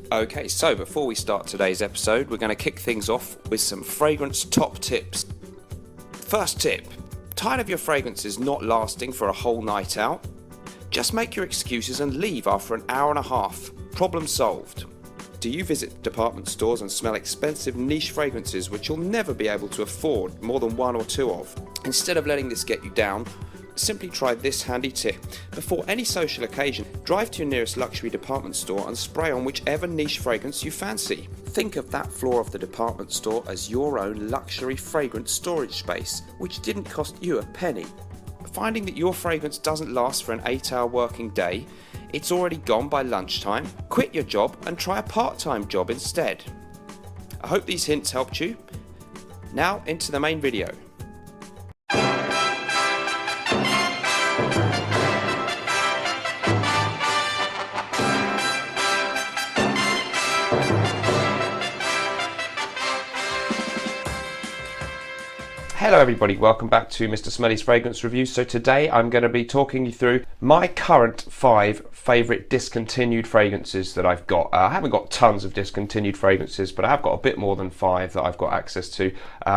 Okay, so before we start today's episode, we're going to kick things off with some fragrance top tips. First tip, tired of your fragrances not lasting for a whole night out? Just make your excuses and leave after an hour and a half. Problem solved. Do you visit department stores and smell expensive niche fragrances which you'll never be able to afford more than one or two of? Instead of letting this get you down, simply try this handy tip. Before any social occasion, drive to your nearest luxury department store and spray on whichever niche fragrance you fancy. Think of that floor of the department store as your own luxury fragrance storage space, which didn't cost you a penny. Finding that your fragrance doesn't last for an 8-hour working day, it's already gone by lunchtime, quit your job and try a part-time job instead. I hope these hints helped you. Now into the main video. Hello everybody, welcome back to Mr. Smelly's Fragrance Review. So today I'm going to be talking you through my current 5 favourite discontinued fragrances that I've got. I haven't got tons of discontinued fragrances, but I have got a bit more than 5 that I've got access to.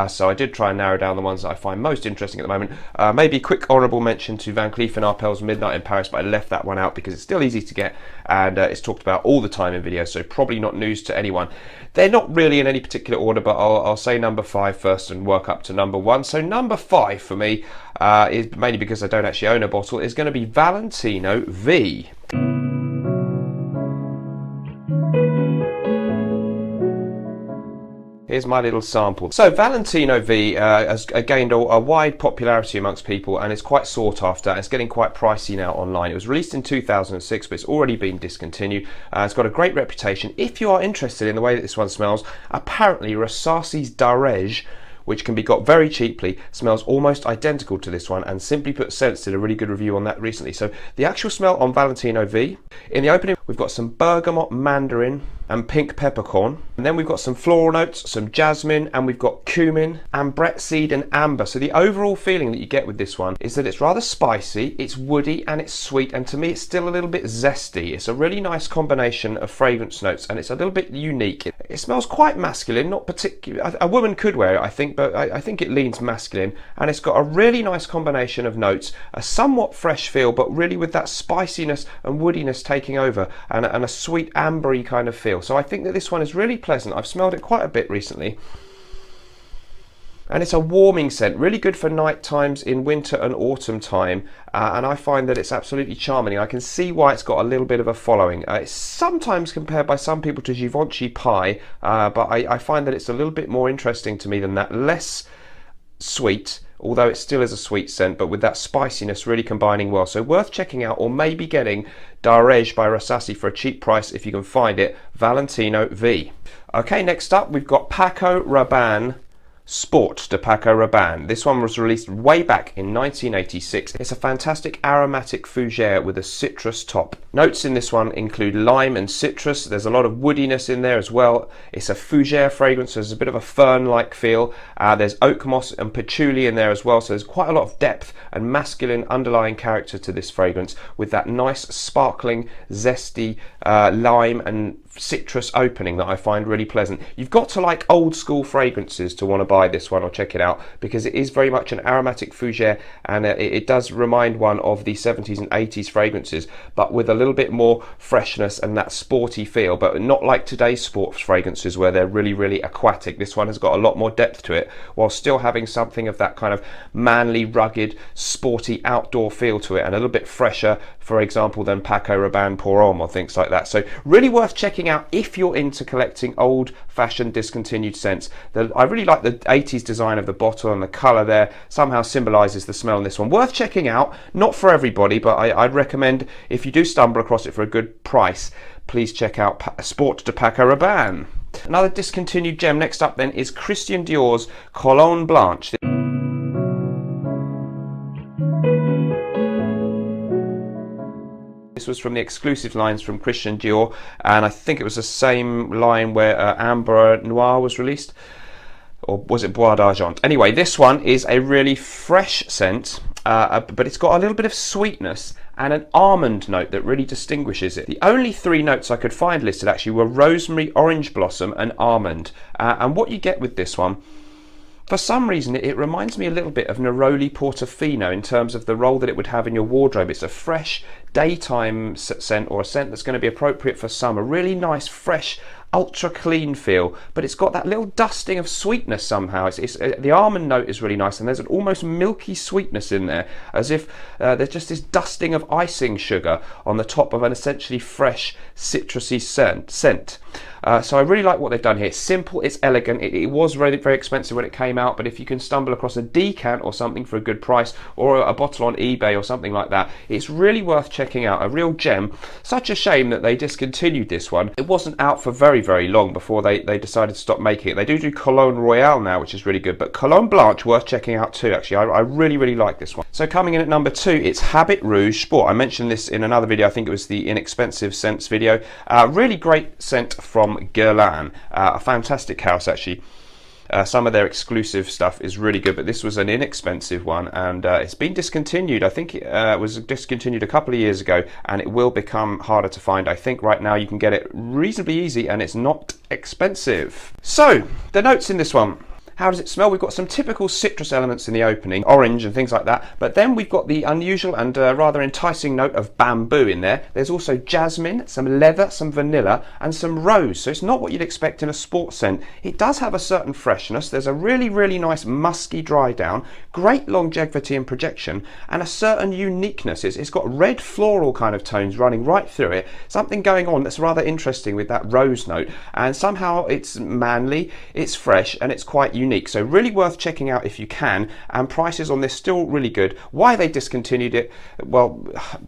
So I did try and narrow down the ones that I find most interesting at the moment. Maybe a quick honourable mention to Van Cleef & Arpels Midnight in Paris, but I left that one out because it's still easy to get and it's talked about all the time in videos, so probably not news to anyone. They're not really in any particular order, but I'll say number 5 first and work up to number 1. So number 5 for me, is mainly because I don't actually own a bottle, is going to be Valentino V. Here's my little sample. So Valentino V has gained a wide popularity amongst people and is quite sought after. It's getting quite pricey now online. It was released in 2006, but it's already been discontinued. It's got a great reputation. If you are interested in the way that this one smells, apparently Rosasi's Darege, which can be got very cheaply, smells almost identical to this one, and Simply Put Scents did a really good review on that recently. So the actual smell on Valentino V, in the opening we've got some bergamot, mandarin and pink peppercorn, and then we've got some floral notes, some jasmine, and we've got cumin, ambret seed and amber. So the overall feeling that you get with this one is that it's rather spicy, it's woody and it's sweet, and to me it's still a little bit zesty. It's a really nice combination of fragrance notes and it's a little bit unique. It smells quite masculine, not particularly, a woman could wear it I think, but I think it leans masculine, and it's got a really nice combination of notes, a somewhat fresh feel but really with that spiciness and woodiness taking over, and a sweet ambery kind of feel. So I think that this one is really pleasant. I've smelled it quite a bit recently, and it's a warming scent, really good for night times in winter and autumn time, and I find that it's absolutely charming. I can see why it's got a little bit of a following. It's sometimes compared by some people to Givenchy Pie, but I find that it's a little bit more interesting to me than that. Less sweet, although it still is a sweet scent, but with that spiciness really combining well. So worth checking out, or maybe getting Darege by Rosasi for a cheap price if you can find it, Valentino V. Okay, next up we've got PACO RABANNE Sport de PACO RABANNE. This one was released way back in 1986. It's a fantastic aromatic fougere with a citrus top. Notes in this one include lime and citrus. There's a lot of woodiness in there as well. It's a fougere fragrance, so there's a bit of a fern-like feel. There's oak moss and patchouli in there as well, so there's quite a lot of depth and masculine underlying character to this fragrance, with that nice sparkling, zesty lime and citrus opening that I find really pleasant. You've got to like old school fragrances to want to buy this one or check it out, because it is very much an aromatic fougere, and it does remind one of the 70s and 80s fragrances, but with a little bit more freshness and that sporty feel, but not like today's sports fragrances where they're really aquatic. This one has got a lot more depth to it while still having something of that kind of manly, rugged, sporty outdoor feel to it, and a little bit fresher, for example, than PACO RABANNE Pour Homme or things like that. So really worth checking out if you're into collecting old-fashioned discontinued scents. I really like the 80s design of the bottle, and the colour there somehow symbolises the smell in this one. Worth checking out, not for everybody, but I'd recommend if you do stumble across it for a good price, please check out Sport de PACO RABANNE. Another discontinued gem next up then is Christian Dior's Cologne Blanche. This was from the exclusive lines from Christian Dior, and I think it was the same line where Amber Noir was released, or was it Bois d'Argent? Anyway, this one is a really fresh scent, but it's got a little bit of sweetness and an almond note that really distinguishes it. The only 3 notes I could find listed actually were rosemary, orange blossom and almond. And what you get with this one, for some reason, it reminds me a little bit of Neroli Portofino in terms of the role that it would have in your wardrobe. It's a fresh daytime scent, or a scent that's going to be appropriate for summer. Really nice, fresh, ultra clean feel, but it's got that little dusting of sweetness somehow. The almond note is really nice, and there's an almost milky sweetness in there, as if there's just this dusting of icing sugar on the top of an essentially fresh citrusy scent. So I really like what they've done here. It's simple, it's elegant. It was very, very expensive when it came out, but if you can stumble across a decant or something for a good price, or a bottle on eBay or something like that, it's really worth checking out. A real gem. Such a shame that they discontinued this one. It wasn't out for very, very long before they decided to stop making it. They do Cologne Royale now, which is really good, but Cologne Blanche worth checking out too, actually. I really, really like this one. So coming in at number 2, it's Habit Rouge Sport. I mentioned this in another video. I think it was the inexpensive scents video. Really great scent from GUERLAIN, a fantastic house actually. Some of their exclusive stuff is really good, but this was an inexpensive one, and it's been discontinued. I think it was discontinued a couple of years ago, and it will become harder to find. I think right now you can get it reasonably easy, and it's not expensive. So the notes in this one. How does it smell? We've got some typical citrus elements in the opening, orange and things like that, but then we've got the unusual and rather enticing note of bamboo in there. There's also jasmine, some leather, some vanilla and some rose, so it's not what you'd expect in a sports scent. It does have a certain freshness. There's a really, really nice musky dry down, great longevity and projection, and a certain uniqueness. It's got red floral kind of tones running right through it, something going on that's rather interesting with that rose note, and somehow it's manly, it's fresh, and it's quite unique. So really worth checking out if you can, and prices on this still really good. Why they discontinued it, well,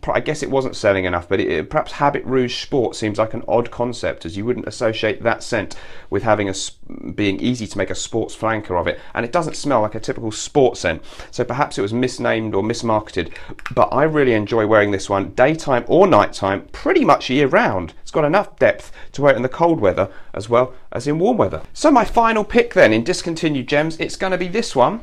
I guess it wasn't selling enough, but perhaps Habit Rouge Sport seems like an odd concept, as you wouldn't associate that scent with having being easy to make a sports flanker of it, and it doesn't smell like a typical sports scent, so perhaps it was misnamed or mismarketed. But I really enjoy wearing this one daytime or nighttime, pretty much year round. It's got enough depth to wear it in the cold weather as well as in warm weather. So my final pick then in discontinued gems, it's going to be this one,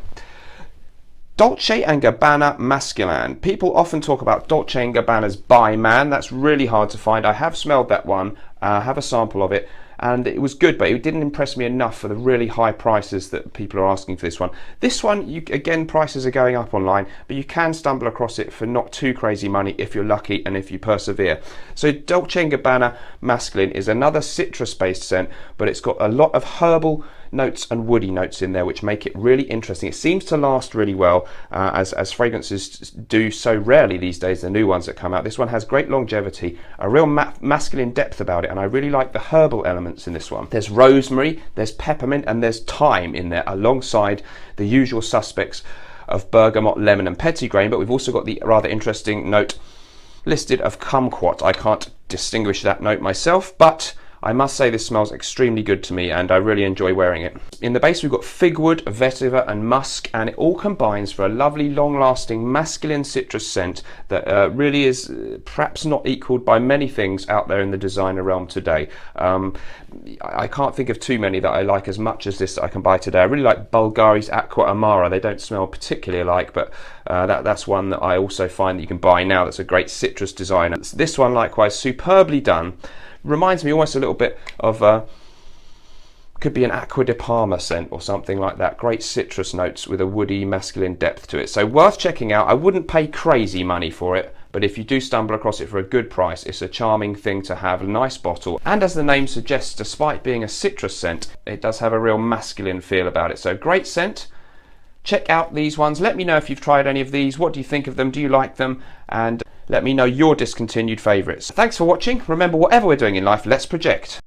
Dolce & Gabbana Masculine. People often talk about Dolce & Gabbana's By Man. That's really hard to find. I have smelled that one, have a sample of it, and it was good, but it didn't impress me enough for the really high prices that people are asking for this one. This one, again, prices are going up online, but you can stumble across it for not too crazy money if you're lucky and if you persevere. So Dolce & Gabbana Masculine is another citrus-based scent, but it's got a lot of herbal notes and woody notes in there, which make it really interesting. It seems to last really well, as fragrances do so rarely these days, the new ones that come out. This one has great longevity, a real masculine depth about it, and I really like the herbal elements in this one. There's rosemary, there's peppermint, and there's thyme in there, alongside the usual suspects of bergamot, lemon and petitgrain, but we've also got the rather interesting note listed of kumquat. I can't distinguish that note myself, but I must say this smells extremely good to me, and I really enjoy wearing it. In the base we've got figwood, vetiver and musk, and it all combines for a lovely long-lasting masculine citrus scent that really is perhaps not equaled by many things out there in the designer realm today. I can't think of too many that I like as much as this that I can buy today. I really like Bulgari's Aqua Amara. They don't smell particularly alike, but that's one that I also find that you can buy now that's a great citrus designer. This one likewise, superbly done. Reminds me almost a little bit of could be an Acqua di Parma scent or something like that. Great citrus notes with a woody masculine depth to it, so worth checking out. I wouldn't pay crazy money for it, but if you do stumble across it for a good price, it's a charming thing to have. A nice bottle, and as the name suggests, despite being a citrus scent, it does have a real masculine feel about it. So great scent. Check out these ones. Let me know if you've tried any of these. What do you think of them? Do you like them? And let me know your discontinued favourites. Thanks for watching. Remember, whatever we're doing in life, let's project.